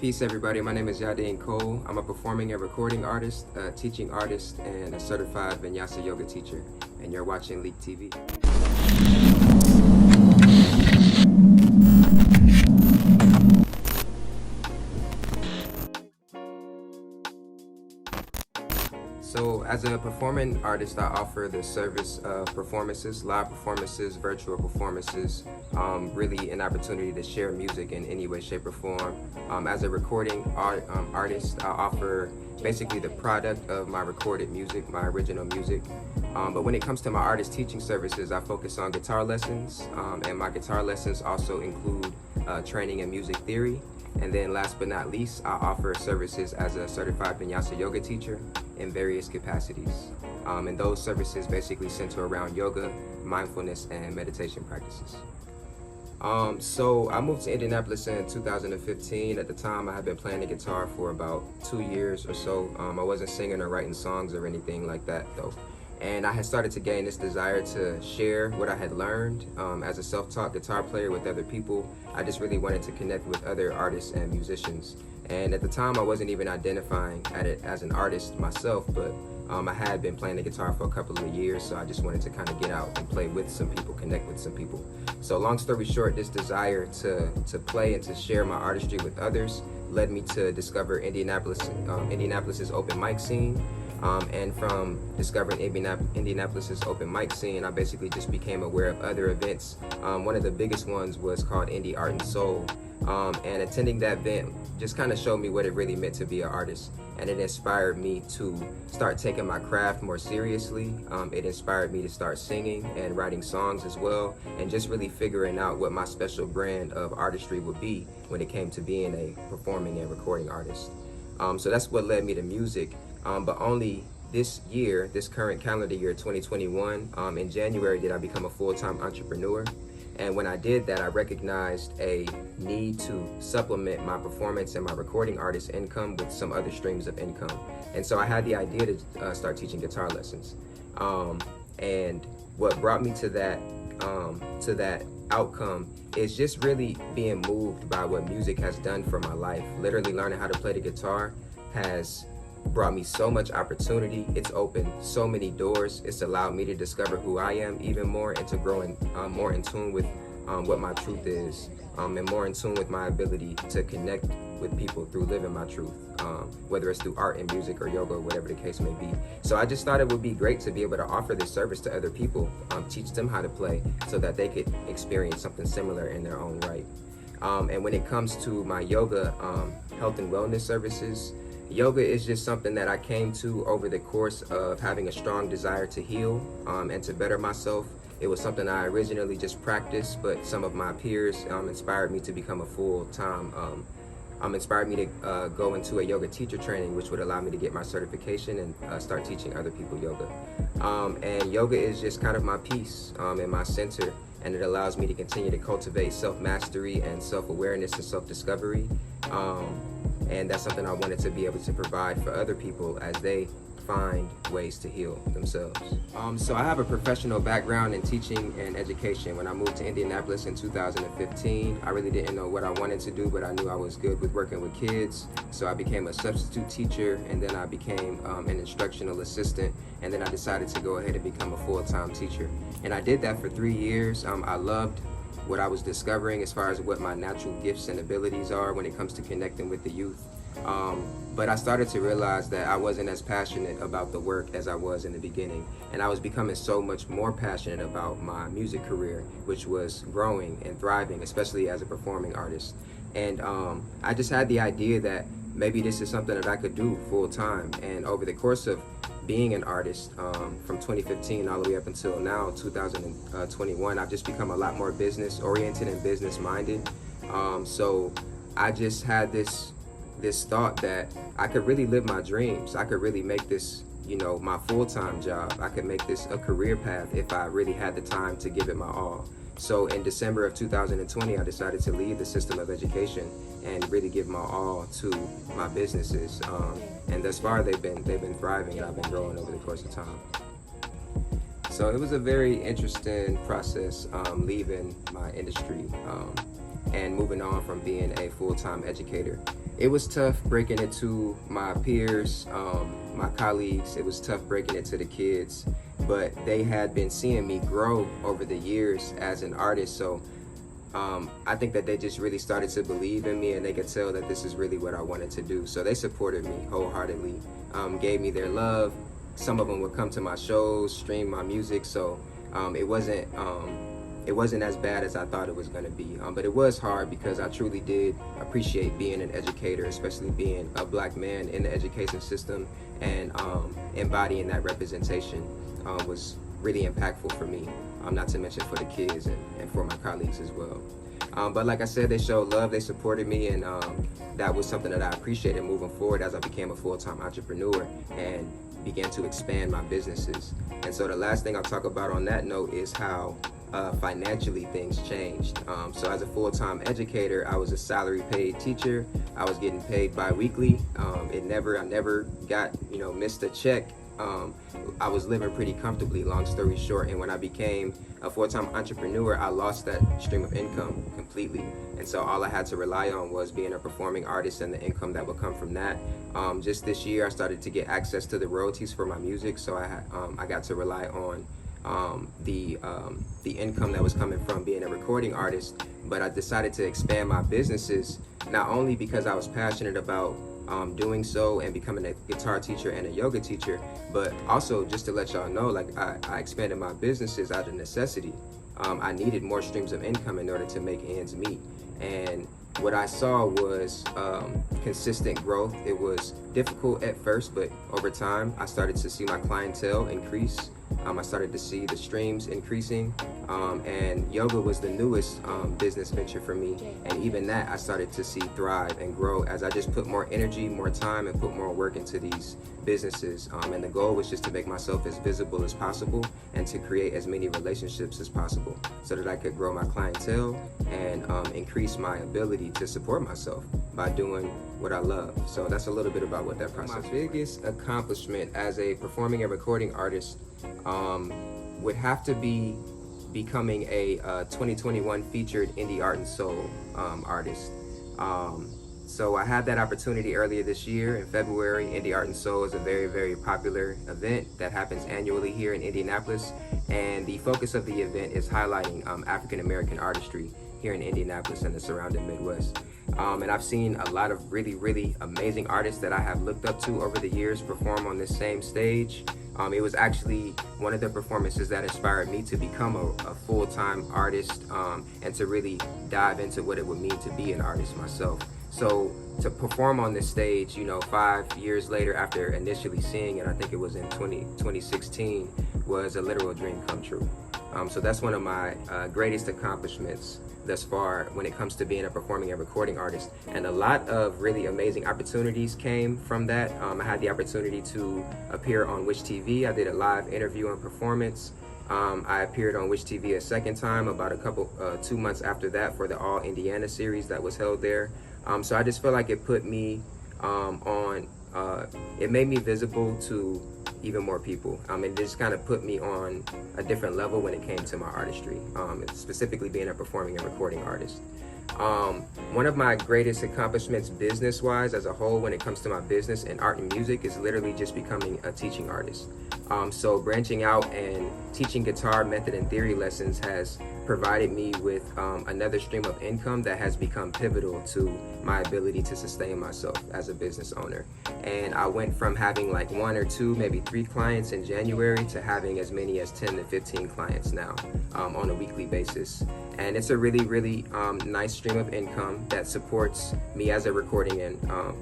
Peace everybody, my name is Yadin Kol. I'm a performing and recording artist, a teaching artist, and a certified Vinyasa yoga teacher. And you're watching Leak TV. So as a performing artist, I offer the service of performances, live performances, virtual performances, really an opportunity to share music in any way, shape, or form. As a recording artist, I offer basically the product of my recorded music, my original music. But when it comes to my artist teaching services, I focus on guitar lessons, and my guitar lessons also include training in music theory. And then last but not least, I offer services as a certified Vinyasa yoga teacher in various capacities. And those services basically center around yoga, mindfulness, and meditation practices. So I moved to Indianapolis in 2015. At the time, I had been playing the guitar for about 2 years or so. I wasn't singing or writing songs or anything like that though. And I had started to gain this desire to share what I had learned as a self-taught guitar player with other people. I just really wanted to connect with other artists and musicians. And at the time, I wasn't even identifying at it as an artist myself, but I had been playing the guitar for a couple of years, so I just wanted to kind of get out and play with some people, connect with some people. So long story short, this desire to play and to share my artistry with others led me to discover Indianapolis's open mic scene. And from discovering Indianapolis's open mic scene, I basically just became aware of other events. One of the biggest ones was called Indie Art and Soul. And attending that event just kind of showed me what it really meant to be an artist. And it inspired me to start taking my craft more seriously. It inspired me to start singing and writing songs as well, and just really figuring out what my special brand of artistry would be when it came to being a performing and recording artist. So that's what led me to music. But only this year, this current calendar year, 2021, in January did I become a full-time entrepreneur. And when I did that, I recognized a need to supplement my performance and my recording artist income with some other streams of income. And so I had the idea to start teaching guitar lessons. And what brought me to that outcome is just really being moved by what music has done for my life. Literally learning how to play the guitar has brought me so much opportunity. It's opened so many doors. It's allowed me to discover who I am even more and to grow more in tune with what my truth is, and more in tune with my ability to connect with people through living my truth, whether it's through art and music or yoga or whatever the case may be. So I just thought it would be great to be able to offer this service to other people, teach them how to play so that they could experience something similar in their own right. And when it comes to my yoga health and wellness services, yoga is just something that I came to over the course of having a strong desire to heal and to better myself. It was something I originally just practiced, but some of my peers inspired me to become a full-time, inspired me to go into a yoga teacher training, which would allow me to get my certification and start teaching other people yoga. And yoga is just kind of my peace and my center, and it allows me to continue to cultivate self-mastery and self-awareness and self-discovery. And that's something I wanted to be able to provide for other people as they find ways to heal themselves. So I have a professional background in teaching and education. When I moved to Indianapolis in 2015, I really didn't know what I wanted to do, but I knew I was good with working with kids. So I became a substitute teacher, and then I became an instructional assistant, and then I decided to go ahead and become a full-time teacher. And I did that for 3 years. I loved what I was discovering as far as what my natural gifts and abilities are when it comes to connecting with the youth. But I started to realize that I wasn't as passionate about the work as I was in the beginning. And I was becoming so much more passionate about my music career, which was growing and thriving, especially as a performing artist. And I just had the idea that maybe this is something that I could do full time. And over the course of being an artist from 2015 all the way up until now, 2021, I've just become a lot more business oriented and business minded. So I just had this thought that I could really live my dreams. I could really make this, my full-time job. I could make this a career path if I really had the time to give it my all. So in December of 2020, I decided to leave the system of education and really give my all to my businesses. And thus far, they've been thriving, and I've been growing over the course of time. So it was a very interesting process leaving my industry and moving on from being a full-time educator. It was tough breaking it to my peers, my colleagues. It was tough breaking it to the kids, but they had been seeing me grow over the years as an artist. So I think that they just really started to believe in me, and they could tell that this is really what I wanted to do. So they supported me wholeheartedly, gave me their love. Some of them would come to my shows, stream my music. So it wasn't as bad as I thought it was going to be. But it was hard because I truly did appreciate being an educator, especially being a black man in the education system, and embodying that representation was really impactful for me, not to mention for the kids and for my colleagues as well. But like I said, they showed love, they supported me, and that was something that I appreciated moving forward as I became a full-time entrepreneur and began to expand my businesses. And so the last thing I'll talk about on that note is how financially things changed. So as a full-time educator, I was a salary paid teacher. I was getting paid bi-weekly. I never got, missed a check. I was living pretty comfortably, long story short. And when I became a full-time entrepreneur, I lost that stream of income completely. And so all I had to rely on was being a performing artist and the income that would come from that. Just this year, I started to get access to the royalties for my music. So I got to rely on the income that was coming from being a recording artist. But I decided to expand my businesses, not only because I was passionate about doing so and becoming a guitar teacher and a yoga teacher, but also just to let y'all know, like I expanded my businesses out of necessity. I needed more streams of income in order to make ends meet. And what I saw was consistent growth. It was difficult at first, but over time, I started to see my clientele increase. I started to see the streams increasing, and yoga was the newest business venture for me. And even that, I started to see thrive and grow as I just put more energy, more time, and put more work into these businesses. And the goal was just to make myself as visible as possible and to create as many relationships as possible so that I could grow my clientele and increase my ability to support myself by doing what I love. So that's a little bit about what that process was. My biggest accomplishment as a performing and recording artist would have to be becoming a 2021 featured indie art and soul artist. So I had that opportunity earlier this year in February. Indie Art and Soul is a very, very popular event that happens annually here in Indianapolis. And the focus of the event is highlighting African-American artistry here in Indianapolis and the surrounding Midwest. And I've seen a lot of really, really amazing artists that I have looked up to over the years perform on this same stage. It was actually one of the performances that inspired me to become a full-time artist and to really dive into what it would mean to be an artist myself. So to perform on this stage, 5 years later after initially seeing it, I think it was in 2016, was a literal dream come true. So that's one of my greatest accomplishments thus far when it comes to being a performing and recording artist. And a lot of really amazing opportunities came from that. I had the opportunity to appear on Wish TV. I did a live interview and performance. I appeared on Wish TV a second time about 2 months after that for the All Indiana series that was held there. So I just feel like it put me it made me visible to even more people. It just kind of put me on a different level when it came to my artistry, specifically being a performing and recording artist. One of my greatest accomplishments business-wise as a whole when it comes to my business in art and music is literally just becoming a teaching artist. So branching out and teaching guitar method and theory lessons has provided me with another stream of income that has become pivotal to my ability to sustain myself as a business owner. And I went from having like 1 or 2, maybe 3 clients in January to having as many as 10 to 15 clients now on a weekly basis. And it's a really, really nice stream of income that supports me as a recording and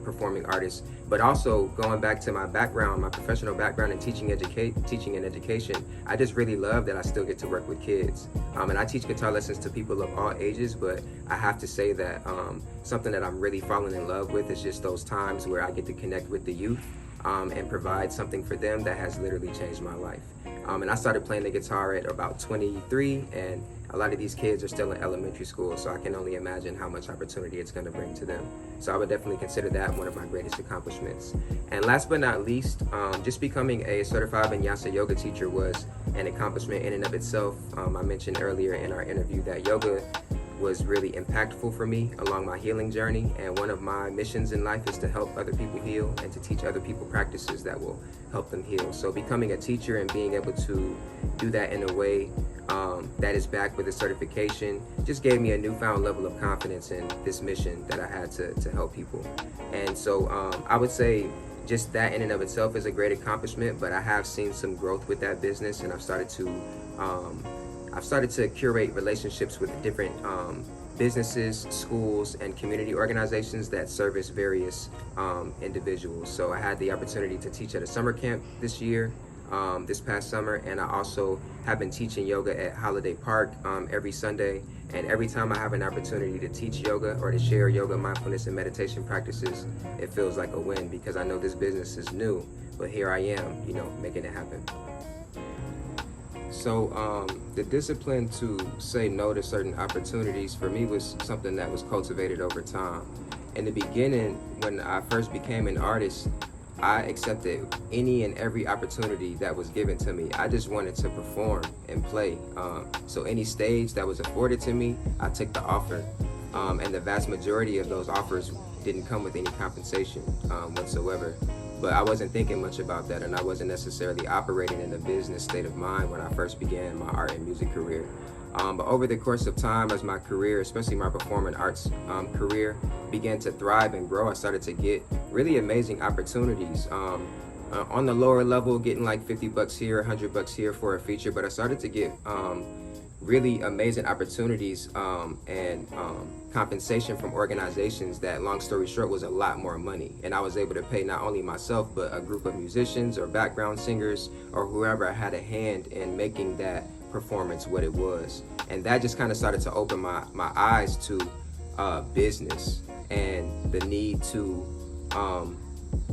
performing artist. But also going back to my background, my professional background in teaching and education, I just really love that I still get to work with kids. And I teach guitar lessons to people of all ages, but I have to say that something that I'm really falling in love with is just those times where I get to connect with the youth and provide something for them that has literally changed my life. And I started playing the guitar at about 23, and a lot of these kids are still in elementary school, so I can only imagine how much opportunity it's going to bring to them. So I would definitely consider that one of my greatest accomplishments. And last but not least, just becoming a certified vinyasa yoga teacher was an accomplishment in and of itself. I mentioned earlier in our interview that yoga was really impactful for me along my healing journey. And one of my missions in life is to help other people heal and to teach other people practices that will help them heal. So becoming a teacher and being able to do that in a way that is backed with a certification just gave me a newfound level of confidence in this mission that I had to help people. And so I would say just that in and of itself is a great accomplishment, but I have seen some growth with that business, and I've started to curate relationships with different businesses, schools, and community organizations that service various individuals. So I had the opportunity to teach at a summer camp this year, this past summer, and I also have been teaching yoga at Holiday Park every Sunday. And every time I have an opportunity to teach yoga or to share yoga, mindfulness, and meditation practices, it feels like a win, because I know this business is new, but here I am, making it happen. So the discipline to say no to certain opportunities for me was something that was cultivated over time. In the beginning, when I first became an artist, I accepted any and every opportunity that was given to me. I just wanted to perform and play. So any stage that was afforded to me, I took the offer. And the vast majority of those offers didn't come with any compensation whatsoever. But I wasn't thinking much about that, and I wasn't necessarily operating in a business state of mind when I first began my art and music career. But over the course of time, as my career, especially my performing arts career, began to thrive and grow, I started to get really amazing opportunities. On the lower level, getting like $50 here, $100 here for a feature, but I started to get really amazing opportunities and compensation from organizations that, long story short, was a lot more money. And I was able to pay not only myself, but a group of musicians or background singers or whoever had a hand in making that performance what it was. And that just kind of started to open my eyes to business and the need to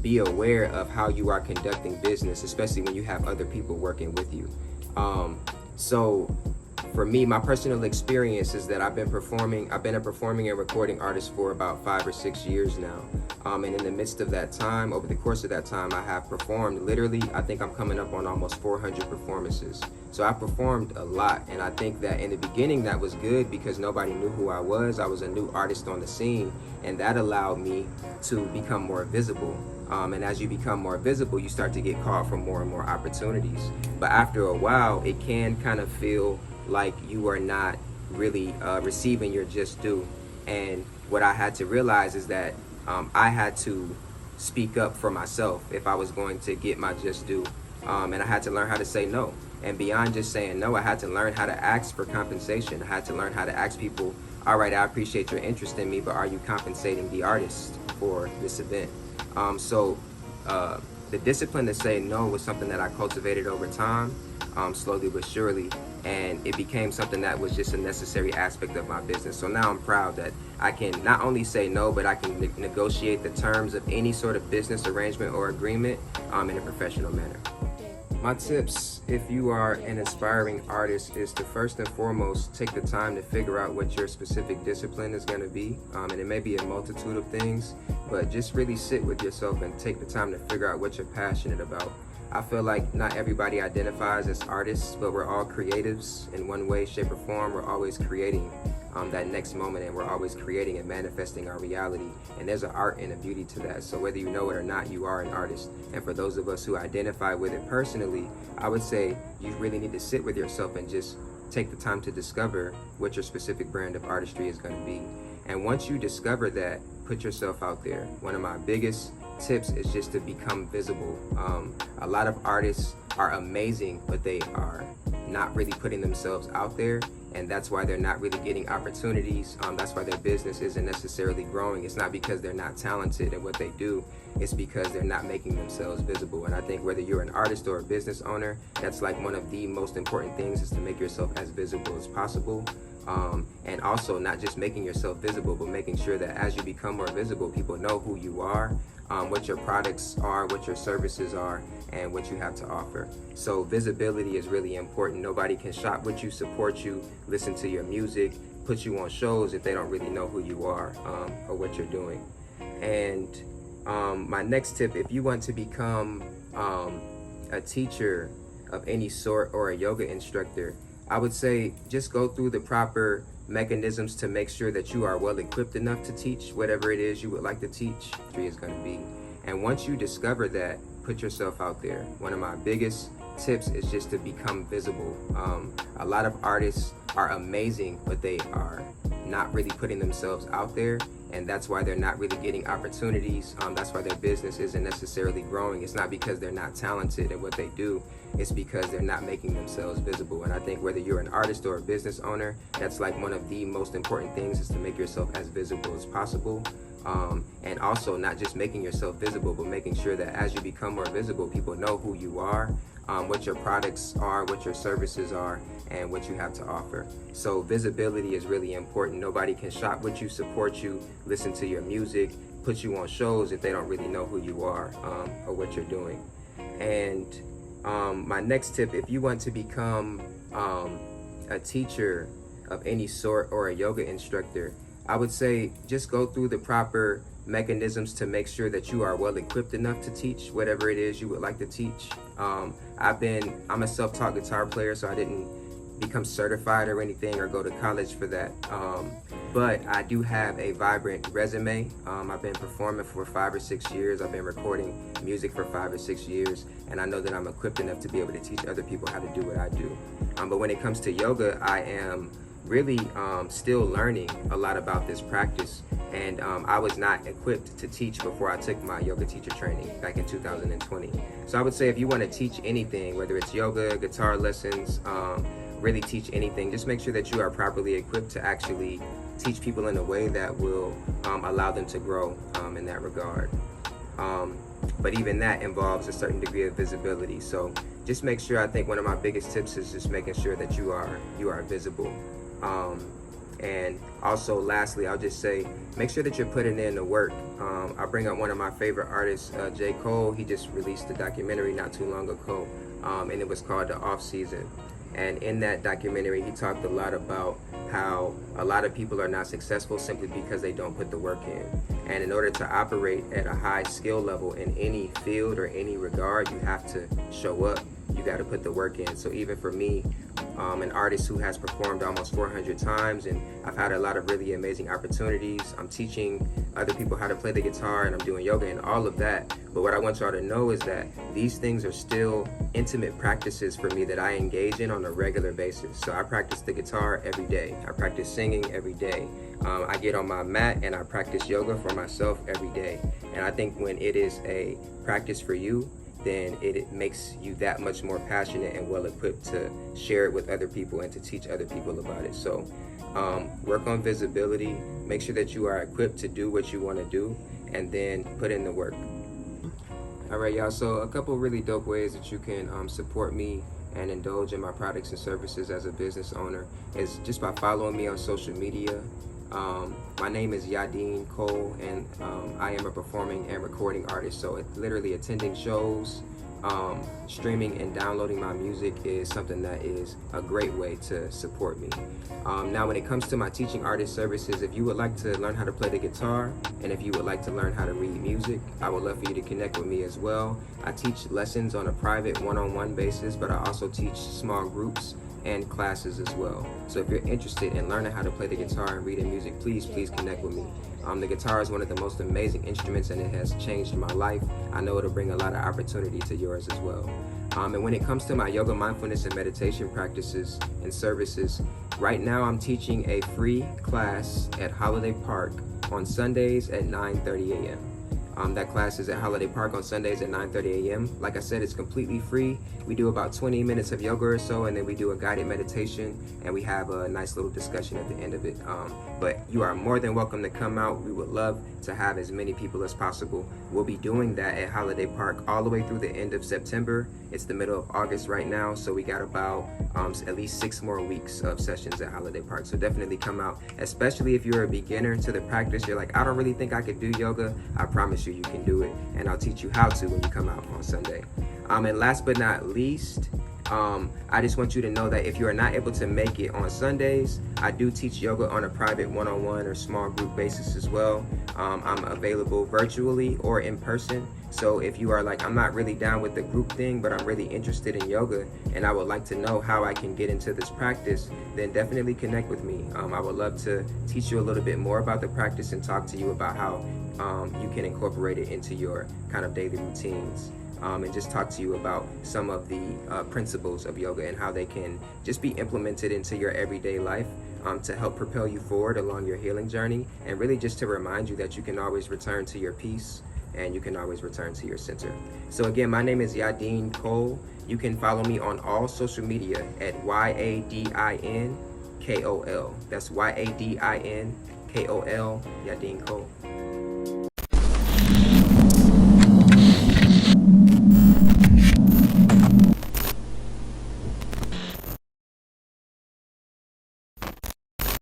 be aware of how you are conducting business, especially when you have other people working with you. So for me, my personal experience is that I've been a performing and recording artist for about 5 or 6 years now. And in the midst of that time, over the course of that time, I have performed literally, I think I'm coming up on almost 400 performances. So I performed a lot, and I think that in the beginning that was good because nobody knew who I was. I was a new artist on the scene, and that allowed me to become more visible. And as you become more visible, you start to get called for more and more opportunities. But after a while, it can kind of feel like you are not really receiving your just due. And what I had to realize is that I had to speak up for myself if I was going to get my just due. And I had to learn how to say no. And beyond just saying no, I had to learn how to ask for compensation. I had to learn how to ask people, all right, I appreciate your interest in me, but are you compensating the artist for this event? So the discipline to say no was something that I cultivated over time, slowly but surely, and it became something that was just a necessary aspect of my business. So now I'm proud that I can not only say no, but I can negotiate the terms of any sort of business arrangement or agreement in a professional manner. My tips, if you are an aspiring artist, is to first and foremost take the time to figure out what your specific discipline is going to be. And it may be a multitude of things, but just really sit with yourself and take the time to figure out what you're passionate about. I feel like not everybody identifies as artists, but we're all creatives in one way, shape, or form. We're always creating that next moment, and we're always creating and manifesting our reality. And there's an art and a beauty to that. So whether you know it or not, you are an artist. And for those of us who identify with it personally, I would say you really need to sit with yourself and just take the time to discover what your specific brand of artistry is going to be. And once you discover that, put yourself out there. One of my biggest tips is just to become visible. A lot of artists are amazing, but they are not really putting themselves out there, and that's why they're not really getting opportunities. That's why their business isn't necessarily growing. It's not because they're not talented at what they do, it's because they're not making themselves visible. And I think whether you're an artist or a business owner, that's like one of the most important things, is to make yourself as visible as possible. And also not just making yourself visible, but making sure that as you become more visible, people know who you are, what your products are, what your services are, and what you have to offer. So visibility is really important. Nobody can shop with you, support you, listen to your music, put you on shows if they don't really know who you are or what you're doing. And my next tip, if you want to become a teacher of any sort or a yoga instructor, I would say just go through the proper mechanisms to make sure that you are well equipped enough to teach whatever it is you would like to teach is going to be. And once you discover that, put yourself out there. One of my biggest tips is just to become visible. A lot of artists are amazing, but they are not really putting themselves out there, and that's why they're not really getting opportunities. That's why their business isn't necessarily growing. It's not because they're not talented at what they do, it's because they're not making themselves visible. And I think whether you're an artist or a business owner, that's like one of the most important things, is to make yourself as visible as possible. And also not just making yourself visible, but making sure that as you become more visible, people know who you are, what your products are, what your services are, and what you have to offer. So visibility is really important. Nobody can shop with you, support you, listen to your music, put you on shows if they don't really know who you are or what you're doing. And my next tip, if you want to become a teacher of any sort or a yoga instructor, I would say just go through the proper mechanisms to make sure that you are well equipped enough to teach whatever it is you would like to teach. I'm a self-taught guitar player, so I didn't become certified or anything or go to college for that. But I do have a vibrant resume. I've been performing for 5 or 6 years. I've been recording music for 5 or 6 years, and I know that I'm equipped enough to be able to teach other people how to do what I do. But when it comes to yoga, I am really still learning a lot about this practice, and I was not equipped to teach before I took my yoga teacher training back in 2020. So I would say if you want to teach anything, whether it's yoga, guitar lessons, really teach anything, just make sure that you are properly equipped to actually teach people in a way that will allow them to grow in that regard. But even that involves a certain degree of visibility. So just make sure, I think one of my biggest tips is just making sure that you are visible. And also lastly, I'll just say, make sure that you're putting in the work. I'll bring up one of my favorite artists, J. Cole. He just released a documentary not too long ago, and it was called The Off Season. And in that documentary, he talked a lot about how a lot of people are not successful simply because they don't put the work in. And in order to operate at a high skill level in any field or any regard, you have to show up. You got to put the work in. So even for me, an artist who has performed almost 400 times, and I've had a lot of really amazing opportunities. I'm teaching other people how to play the guitar, and I'm doing yoga and all of that. But what I want y'all to know is that these things are still intimate practices for me that I engage in on a regular basis. So I practice the guitar every day. I practice singing every day. I get on my mat and I practice yoga for myself every day. And I think when it is a practice for you, then it makes you that much more passionate and well equipped to share it with other people and to teach other people about it. So work on visibility, make sure that you are equipped to do what you want to do, and then put in the work. All right, y'all, so a couple really dope ways that you can support me and indulge in my products and services as a business owner is just by following me on social media. My name is Yadin Kol, and I am a performing and recording artist. So it's literally attending shows, streaming and downloading my music is something that is a great way to support me. Now when it comes to my teaching artist services, if you would like to learn how to play the guitar, and if you would like to learn how to read music, I would love for you to connect with me as well. I teach lessons on a private one-on-one basis, but I also teach small groups and classes as well. So if you're interested in learning how to play the guitar and reading music, please connect with me. The guitar is one of the most amazing instruments, and it has changed my life. I know it'll bring a lot of opportunity to yours as well. And when it comes to my yoga, mindfulness, and meditation practices and services, right now I'm teaching a free class at Holiday Park on Sundays at 9:30 a.m. That class is at Holiday Park on Sundays at 9:30 a.m. Like I said, it's completely free. We do about 20 minutes of yoga or so, and then we do a guided meditation, and we have a nice little discussion at the end of it. But you are more than welcome to come out. We would love to have as many people as possible. We'll be doing that at Holiday Park all the way through the end of September. It's the middle of August right now, so we got about at least 6 more weeks of sessions at Holiday Park. So definitely come out, especially if you're a beginner to the practice. You're like, I don't really think I could do yoga. I promise you, you can do it, and I'll teach you how to when you come out on Sunday. And last but not least, I just want you to know that if you are not able to make it on Sundays, I do teach yoga on a private one-on-one or small group basis as well. I'm available virtually or in person. So if you are like, I'm not really down with the group thing, but I'm really interested in yoga and I would like to know how I can get into this practice, then definitely connect with me. I would love to teach you a little bit more about the practice and talk to you about how you can incorporate it into your kind of daily routines. And just talk to you about some of the principles of yoga and how they can just be implemented into your everyday life to help propel you forward along your healing journey, and really just to remind you that you can always return to your peace and you can always return to your center. So again, my name is Yadin Kol. You can follow me on all social media at YADIN KOL. That's YADIN KOL, Yadin Kol.